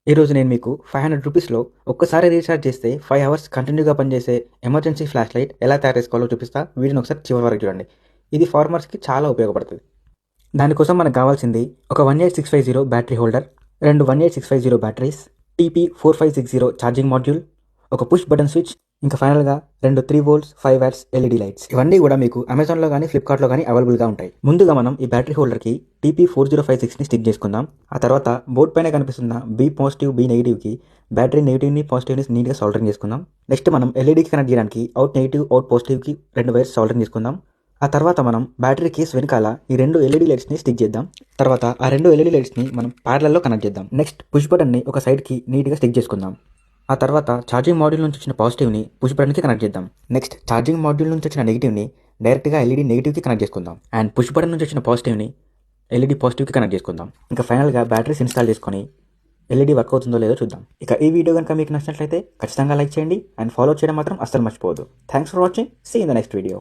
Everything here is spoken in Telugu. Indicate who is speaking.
Speaker 1: ఈరోజు నేను మీకు 500 రూపీస్‌లో ఒక్కసారి రీచార్జ్ చేస్తే 5 అవర్స్ కంటిన్యూగా పనిచేసే ఎమర్జెన్సీ ఫ్లాష్ లైట్ ఎలా తయారు చేసుకోవాలో చూపిస్తా. వీడియోని ఒకసారి చివరి వరకు చూడండి. ఇది ఫార్మర్స్‌కి చాలా ఉపయోగపడుతుంది. దానికోసం మనకు కావాల్సింది ఒక 18650 battery holder, 2 18650 batteries, TP4560 charging module, ఒక పుష్ బటన్ స్విచ్, ఇంకా ఫైనల్‌గా 2 3 వోల్ట్స్ 5 వాట్స్ ఎల్ఈడీ లైట్స్. ఇవన్నీ కూడా మీకు అమెజాన్‌లో గానీ, ఫ్లిప్‌కార్ట్‌లో గానీ అవైలబుల్‌గా ఉంటాయి. ముందుగా మనం ఈ బ్యాటరీ హోల్డర్‌కి TP4056ని స్టిక్ చేసుకుందాం. ఆ తర్వాత బోర్డ్ పైన కనిపిస్తున్న బి పాజిటివ్, బి నెగిటివ్‌కి బ్యాటరీ నెగిటివ్‌ని, పాజిటివ్‌ని నీట్‌గా సోల్డరింగ్ చేసుకుందాం. నెక్స్ట్ మనం ఎల్ఈడీకి కనెక్ట్ చేయడానికి అవుట్ నెగిటివ్, అవుట్ పాజిటివ్‌కి 2 వైర్స్ సోల్డరింగ్ చేసుకుందాం. ఆ తర్వాత మనం బ్యాటరీ కేస్ వెనకాల ఈ 2 ఎల్ఈడీ లైట్స్ని స్టిక్ చేద్దాం. తర్వాత ఆ 2 ఎల్ఈడీ లైట్స్ని మనం ప్యారలల్లో కనెక్ట్ చేద్దాం. నెక్స్ట్ పుష్ బటన్ని ఒక సైడ్కి నీట్‌గా స్టిక్ చేసుకుందాం. ఆ తర్వాత ఛార్జింగ్ మాడ్యూల్ నుంచి వచ్చిన పాజిటివ్ని పుష్ బటన్కి కనెక్ట్ చేద్దాం. నెక్స్ట్ ఛార్జింగ్ మాడ్యూల్ నుంచి వచ్చిన నెగిటివ్ని డైరెక్ట్గా ఎల్ఈడీ నెగిటివ్కి కనెక్ట్ చేసుకుందాం. అండ్ పుష్ బటన్ నుంచి వచ్చిన పాజిటివ్ని ఎల్ఈడీ పాజిటివ్కి కనెక్ట్ చేసుకుందాం. ఇంకా ఫైనల్గా బ్యాటరీస్ ఇన్స్టాల్ చేసుకొని ఎల్ఈడీ వర్క్ అవుతుందో లేదో చూద్దాం. ఇక ఈ వీడియో కనుక మీకు నచ్చినట్లయితే ఖచ్చితంగా లైక్ చేయండి అండ్ ఫాలో చేయడం మాత్రం అస్సలు మర్చిపోవద్దు. Thanks for watching. See in the next video.